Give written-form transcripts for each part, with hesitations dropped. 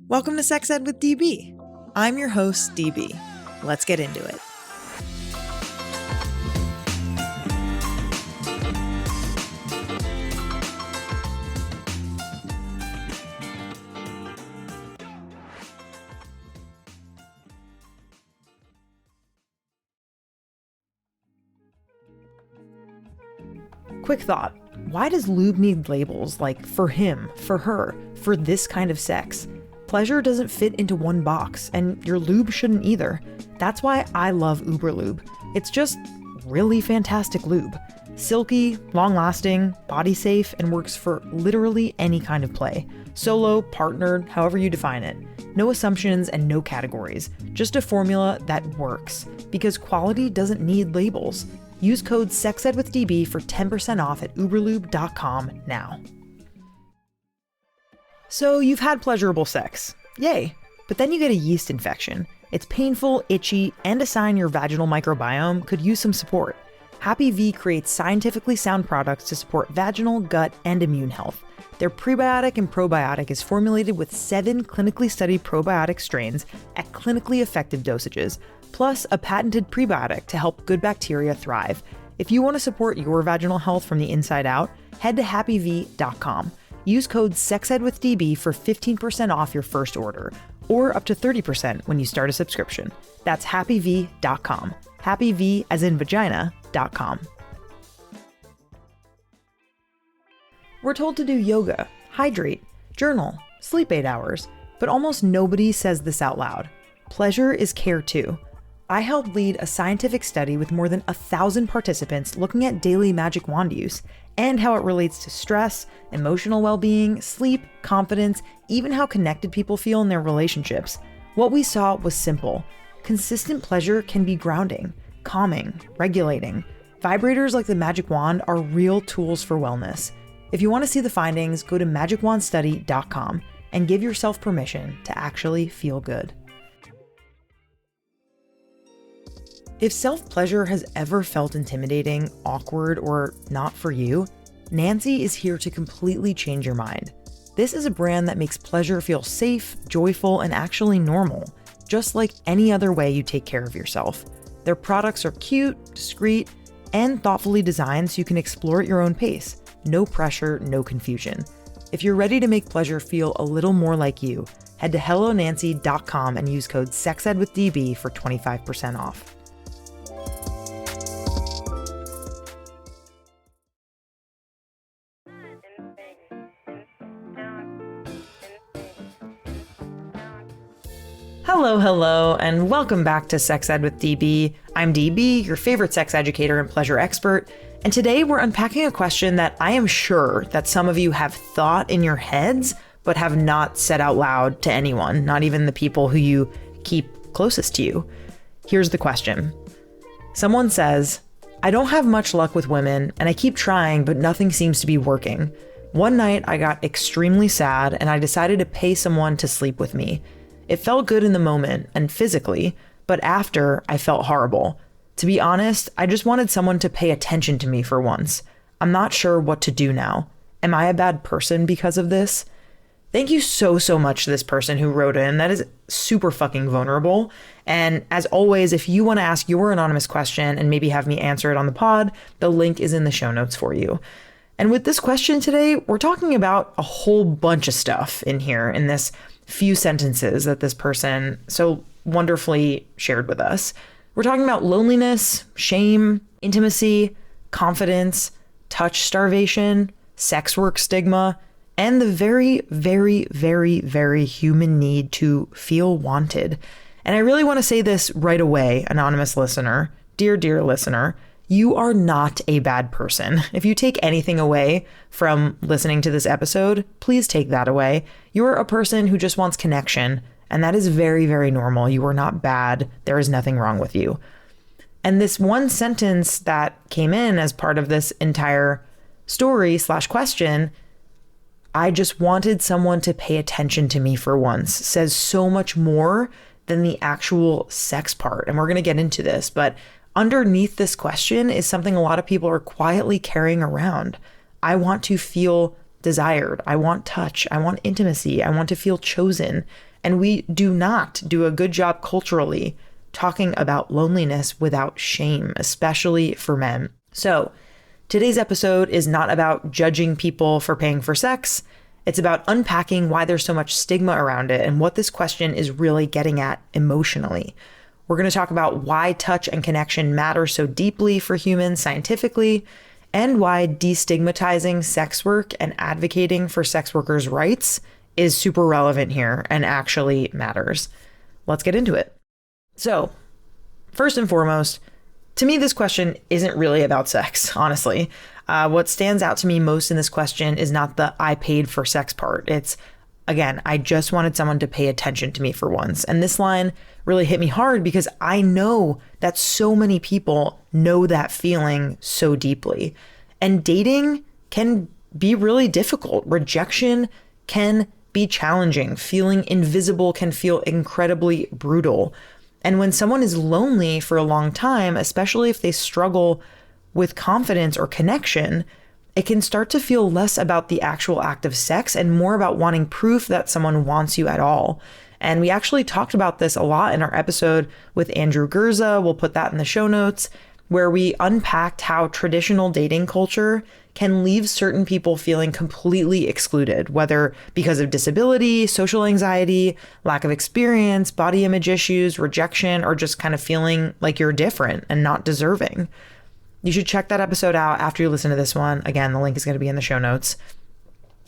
Welcome to Sex Ed with DB. I'm your host, DB. Let's get into it. Quick thought. Why does lube need labels like for him, for her, for this kind of sex? Pleasure doesn't fit into one box, and your lube shouldn't either. That's why I love Uber Lube. It's just really fantastic lube. Silky, long-lasting, body safe, and works for literally any kind of play. Solo, partnered, however you define it. No assumptions and no categories. Just a formula that works. Because quality doesn't need labels. Use code SEXEDWITHDB for 10% off at uberlube.com now. So you've had pleasurable sex. Yay. But then you get a yeast infection. It's painful, itchy, and a sign your vaginal microbiome could use some support. Happy V creates scientifically sound products to support vaginal, gut, and immune health. Their prebiotic and probiotic is formulated with 7 clinically studied probiotic strains at clinically effective dosages, plus a patented prebiotic to help good bacteria thrive. If you want to support your vaginal health from the inside out, head to happyv.com. Use code SEXEDWITHDB for 15% off your first order, or up to 30% when you start a subscription. That's happyv.com. happyv as in vagina.com. We're told to do yoga, hydrate, journal, sleep 8 hours, but almost nobody says this out loud. Pleasure is care too. I helped lead a scientific study with more than 1,000 participants looking at daily magic wand use and how it relates to stress, emotional well-being, sleep, confidence, even how connected people feel in their relationships. What we saw was simple. Consistent pleasure can be grounding, calming, regulating. Vibrators like the magic wand are real tools for wellness. If you want to see the findings, go to magicwandstudy.com and give yourself permission to actually feel good. If self-pleasure has ever felt intimidating, awkward, or not for you, Nancy is here to completely change your mind. This is a brand that makes pleasure feel safe, joyful, and actually normal, just like any other way you take care of yourself. Their products are cute, discreet, and thoughtfully designed so you can explore at your own pace. No pressure, no confusion. If you're ready to make pleasure feel a little more like you, head to hellonancy.com and use code SEXEDWITHDB for 25% off. Hello, and welcome back to Sex Ed with DB. I'm DB, your favorite sex educator and pleasure expert, and today we're unpacking a question that I am sure that some of you have thought in your heads, but have not said out loud to anyone, not even the people who you keep closest to you. Here's the question. Someone says, I don't have much luck with women, and I keep trying, but nothing seems to be working. One night I got extremely sad, and I decided to pay someone to sleep with me. It felt good in the moment and physically, but after I felt horrible. To be honest, I just wanted someone to pay attention to me for once. I'm not sure what to do now. Am I a bad person because of this? Thank you so much to this person who wrote in. That is super fucking vulnerable. And as always, if you want to ask your anonymous question and maybe have me answer it on the pod, the link is in the show notes for you. And with this question today, we're talking about a whole bunch of stuff in here in this few sentences that this person so wonderfully shared with us. We're talking about loneliness, shame, intimacy, confidence, touch starvation, sex work stigma, and the very, very, very, very human need to feel wanted. And I really want to say this right away, anonymous listener, dear listener, you are not a bad person. If you take anything away from listening to this episode, please take that away. You're a person who just wants connection, and that is very, very normal. You are not bad. There is nothing wrong with you. And this one sentence that came in as part of this entire story/question, I just wanted someone to pay attention to me for once, says so much more than the actual sex part. And we're going to get into this, but underneath this question is something a lot of people are quietly carrying around. I want to feel desired. I want touch. I want intimacy. I want to feel chosen. And we do not do a good job culturally talking about loneliness without shame, especially for men. So today's episode is not about judging people for paying for sex. It's about unpacking why there's so much stigma around it and what this question is really getting at emotionally. We're going to talk about why touch and connection matter so deeply for humans scientifically, and why destigmatizing sex work and advocating for sex workers' rights is super relevant here and actually matters. Let's get into it. So, first and foremost, to me, this question isn't really about sex, honestly. What stands out to me most in this question is not the I paid for sex part. It's, again, I just wanted someone to pay attention to me for once. And this line really hit me hard because I know that so many people know that feeling so deeply. And dating can be really difficult. Rejection can be challenging. Feeling invisible can feel incredibly brutal. And when someone is lonely for a long time, especially if they struggle with confidence or connection, it can start to feel less about the actual act of sex and more about wanting proof that someone wants you at all. And we actually talked about this a lot in our episode with Andrew Gurza. We'll put that in the show notes, where we unpacked how traditional dating culture can leave certain people feeling completely excluded, whether because of disability, social anxiety, lack of experience, body image issues, rejection, or just kind of feeling like you're different and not deserving. You should check that episode out after you listen to this one. Again, the link is going to be in the show notes.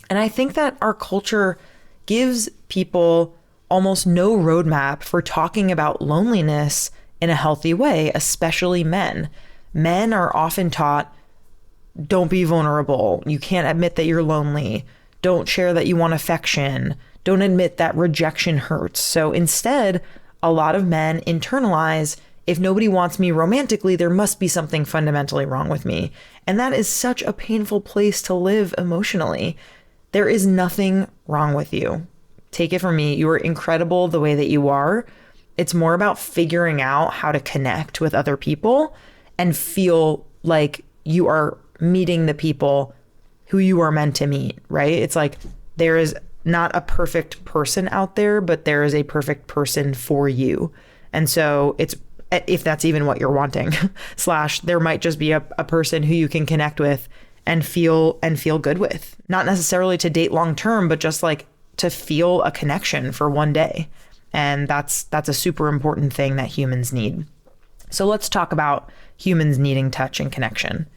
And I think that our culture gives people almost no roadmap for talking about loneliness in a healthy way, especially men. Men are often taught, don't be vulnerable. You can't admit that you're lonely. Don't share that you want affection. Don't admit that rejection hurts. So instead, a lot of men internalize, if nobody wants me romantically, there must be something fundamentally wrong with me. And that is such a painful place to live emotionally. There is nothing wrong with you. Take it from me. You are incredible the way that you are. It's more about figuring out how to connect with other people and feel like you are meeting the people who you are meant to meet, right? It's like there is not a perfect person out there, but there is a perfect person for you. And so it's, if that's even what you're wanting, / there might just be a person who you can connect with and feel good with. Not necessarily to date long term, but just like to feel a connection for one day. And that's a super important thing that humans need. So let's talk about humans needing touch and connection.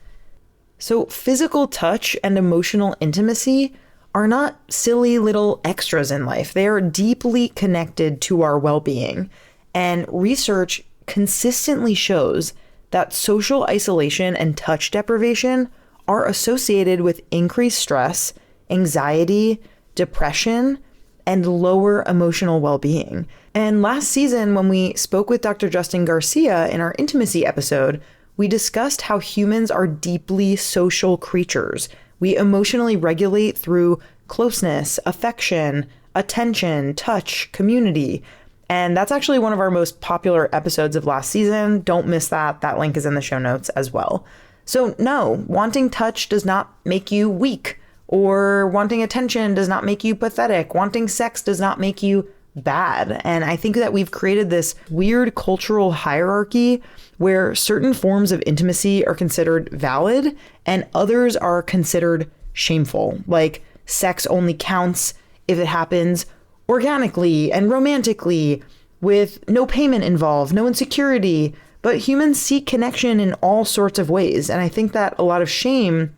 So physical touch and emotional intimacy are not silly little extras in life. They are deeply connected to our well-being. And research consistently shows that social isolation and touch deprivation are associated with increased stress, anxiety, depression, and lower emotional well-being. And last season, when we spoke with Dr. Justin Garcia in our intimacy episode, we discussed how humans are deeply social creatures. We emotionally regulate through closeness, affection, attention, touch, community. And that's actually one of our most popular episodes of last season. Don't miss that. That link is in the show notes as well. So no, wanting touch does not make you weak, or wanting attention does not make you pathetic. Wanting sex does not make you bad. And I think that we've created this weird cultural hierarchy where certain forms of intimacy are considered valid and others are considered shameful. Like sex only counts if it happens organically and romantically with no payment involved, no insecurity. But humans seek connection in all sorts of ways. And I think that a lot of shame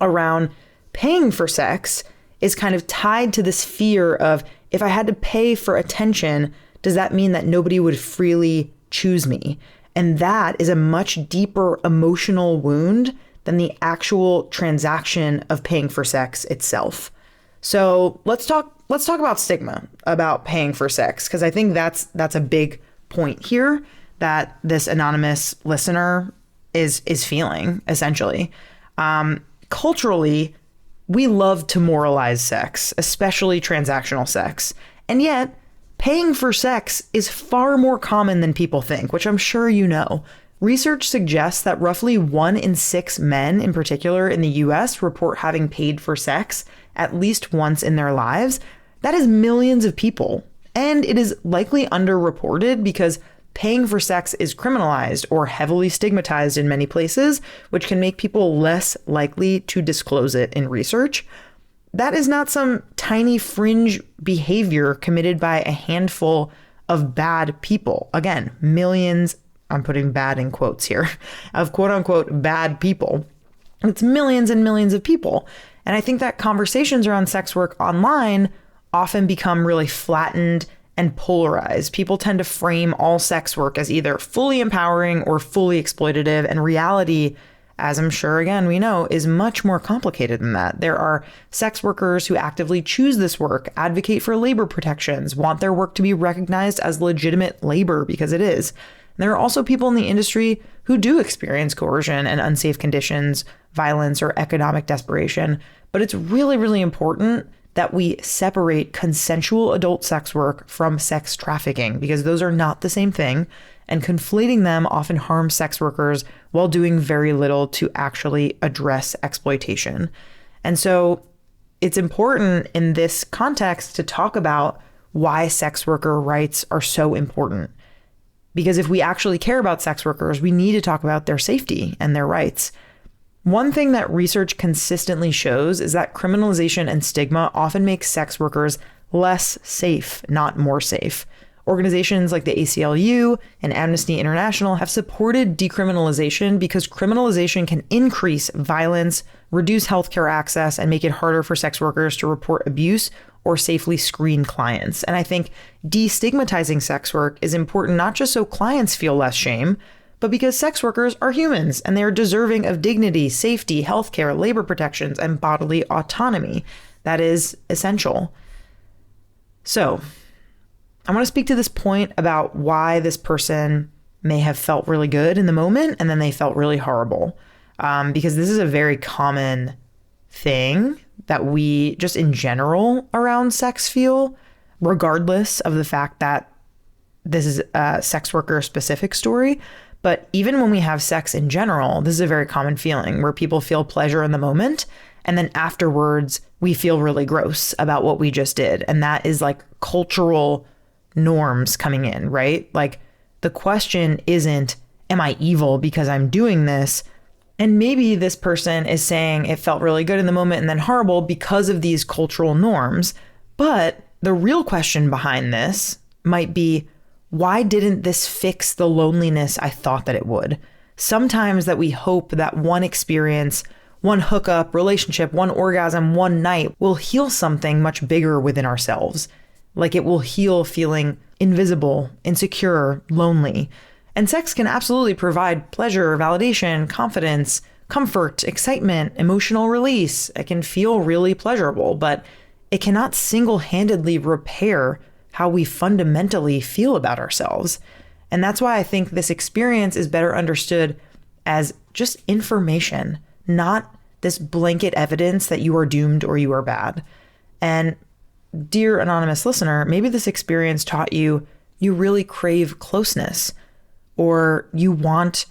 around paying for sex is kind of tied to this fear of, if I had to pay for attention, does that mean that nobody would freely choose me? And that is a much deeper emotional wound than the actual transaction of paying for sex itself. So let's talk about stigma about paying for sex, because I think that's a big point here that this anonymous listener is feeling, essentially. Culturally, we love to moralize sex, especially transactional sex. And yet, paying for sex is far more common than people think, which I'm sure you know. Research suggests that roughly 1 in 6 men, in particular in the US, report having paid for sex at least once in their lives. That is millions of people. And it is likely underreported because paying for sex is criminalized or heavily stigmatized in many places, which can make people less likely to disclose it in research. That is not some tiny fringe behavior committed by a handful of bad people. Again, millions, I'm putting bad in quotes here, of quote unquote bad people. It's millions and millions of people. And I think that conversations around sex work online often become really flattened and polarized. People tend to frame all sex work as either fully empowering or fully exploitative, and reality, as I'm sure, again, we know, is much more complicated than that. There are sex workers who actively choose this work, advocate for labor protections, want their work to be recognized as legitimate labor because it is. And there are also people in the industry who do experience coercion and unsafe conditions, violence, or economic desperation. But it's really, really important that we separate consensual adult sex work from sex trafficking, because those are not the same thing, and conflating them often harms sex workers while doing very little to actually address exploitation. And so it's important in this context to talk about why sex worker rights are so important. Because if we actually care about sex workers, we need to talk about their safety and their rights. One thing that research consistently shows is that criminalization and stigma often makes sex workers less safe, not more safe. Organizations like the ACLU and Amnesty International have supported decriminalization because criminalization can increase violence, reduce healthcare access, and make it harder for sex workers to report abuse or safely screen clients. And I think destigmatizing sex work is important not just so clients feel less shame, but because sex workers are humans and they are deserving of dignity, safety, healthcare, labor protections, and bodily autonomy. That is essential. So I want to speak to this point about why this person may have felt really good in the moment and then they felt really horrible. Because this is a very common thing that we just in general around sex feel, regardless of the fact that this is a sex worker specific story. But even when we have sex in general, this is a very common feeling where people feel pleasure in the moment. And then afterwards, we feel really gross about what we just did. And that is like cultural norms coming in, right? Like the question isn't, am I evil because I'm doing this? And maybe this person is saying it felt really good in the moment and then horrible because of these cultural norms. But the real question behind this might be, why didn't this fix the loneliness I thought that it would? Sometimes that we hope that one experience, one hookup, relationship, one orgasm, one night will heal something much bigger within ourselves. Like it will heal feeling invisible, insecure, lonely. And sex can absolutely provide pleasure, validation, confidence, comfort, excitement, emotional release. It can feel really pleasurable, but it cannot single-handedly repair how we fundamentally feel about ourselves. And that's why I think this experience is better understood as just information, not this blanket evidence that you are doomed or you are bad. And dear anonymous listener, maybe this experience taught you really crave closeness, or you want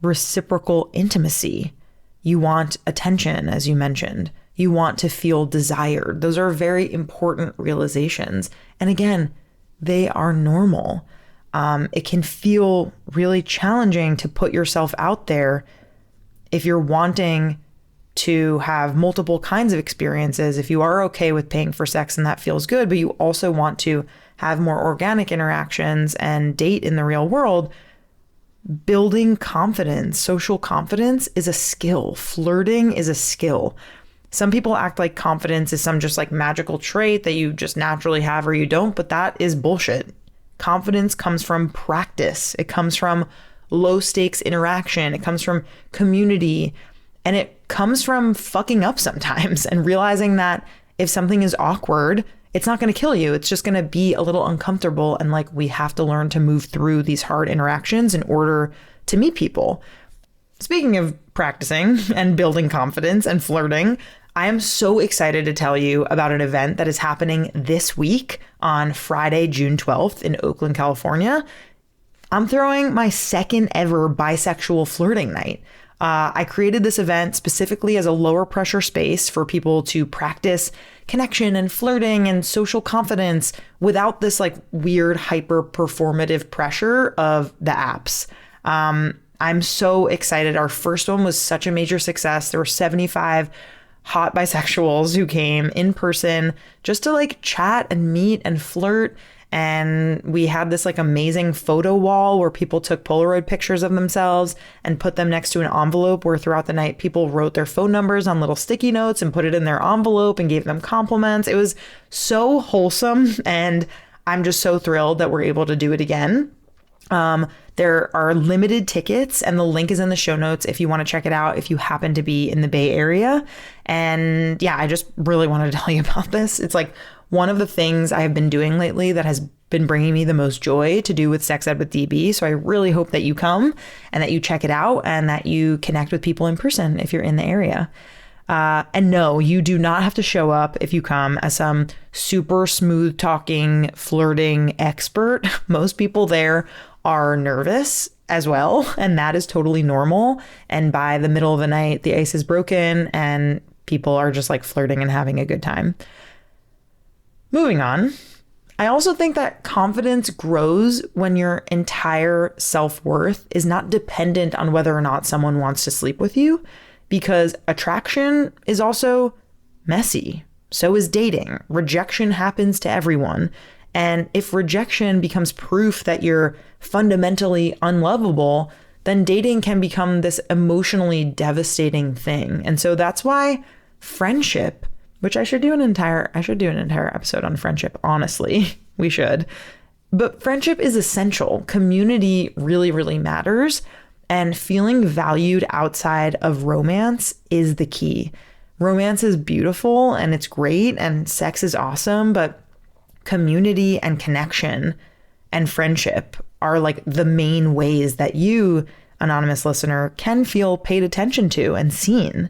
reciprocal intimacy. You want attention, as you mentioned. You want to feel desired. Those are very important realizations. And again, they are normal. It can feel really challenging to put yourself out there if you're wanting to have multiple kinds of experiences. If you are okay with paying for sex and that feels good, but you also want to have more organic interactions and date in the real world, building confidence, social confidence is a skill. Flirting is a skill. Some people act like confidence is some just like magical trait that you just naturally have or you don't, but that is bullshit. Confidence comes from practice. It comes from low stakes interaction. It comes from community, and it comes from fucking up sometimes and realizing that if something is awkward, it's not going to kill you. It's just going to be a little uncomfortable. And like, we have to learn to move through these hard interactions in order to meet people. Speaking of practicing and building confidence and flirting, I am so excited to tell you about an event that is happening this week on Friday, June 12th in Oakland, California. I'm throwing my second ever bisexual flirting night. I created this event specifically as a lower pressure space for people to practice connection and flirting and social confidence without this like weird hyper performative pressure of the apps. I'm so excited. Our first one was such a major success. There were 75 hot bisexuals who came in person just to like chat and meet and flirt. And we had this like amazing photo wall where people took Polaroid pictures of themselves and put them next to an envelope where throughout the night people wrote their phone numbers on little sticky notes and put it in their envelope and gave them compliments. It was so wholesome, and I'm just so thrilled that we're able to do it again. There are limited tickets, and the link is in the show notes if you want to check it out if you happen to be in the Bay Area. And yeah, I just really wanted to tell you about this. It's like one of the things I have been doing lately that has been bringing me the most joy to do with Sex Ed with DB. So I really hope that you come and that you check it out and that you connect with people in person if you're in the area. And no, you do not have to show up if you come as some super smooth talking, flirting expert. Most people there are nervous as well, and that is totally normal. And by the middle of the night, the ice is broken and people are just like flirting and having a good time. Moving on. I also think that confidence grows when your entire self-worth is not dependent on whether or not someone wants to sleep with you, because attraction is also messy. So is dating. Rejection happens to everyone. And if rejection becomes proof that you're fundamentally unlovable, then dating can become this emotionally devastating thing. And so that's why friendship, which I should do an entire episode on friendship, honestly. We should. But friendship is essential. Community really, really matters. And feeling valued outside of romance is the key. Romance is beautiful and it's great and sex is awesome, but community and connection and friendship are like the main ways that you, anonymous listener, can feel paid attention to and seen.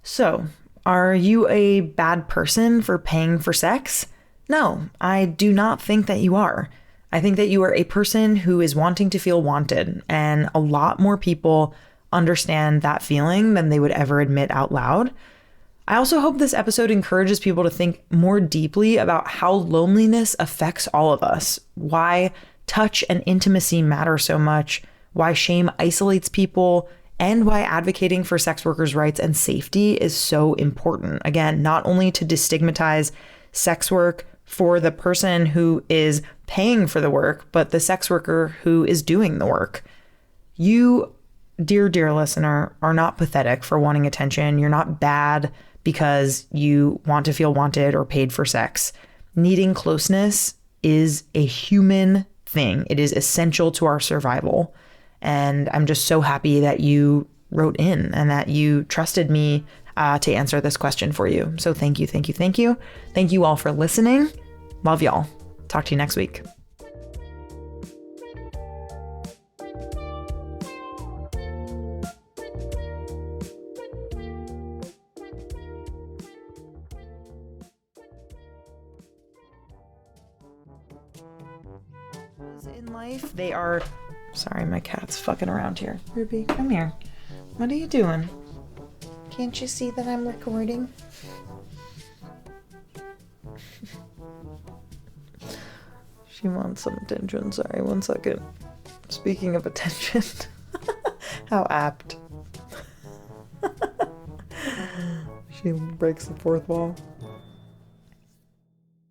So, are you a bad person for paying for sex? No, I do not think that you are. I think that you are a person who is wanting to feel wanted, and a lot more people understand that feeling than they would ever admit out loud. I also hope this episode encourages people to think more deeply about how loneliness affects all of us, why touch and intimacy matter so much, why shame isolates people, and why advocating for sex workers' rights and safety is so important. Again, not only to destigmatize sex work for the person who is paying for the work, but the sex worker who is doing the work. You, dear listener, are not pathetic for wanting attention. You're not bad because you want to feel wanted or paid for sex. Needing closeness is a human thing. It is essential to our survival. And I'm just so happy that you wrote in and that you trusted me to answer this question for you. So thank you, thank you, thank you. Thank you all for listening. Love y'all. Talk to you next week. In life, they are... Sorry, my cat's fucking around here. Ruby, come here. What are you doing? Can't you see that I'm recording? She wants some attention. Sorry, 1 second. Speaking of attention. How apt. She breaks the fourth wall.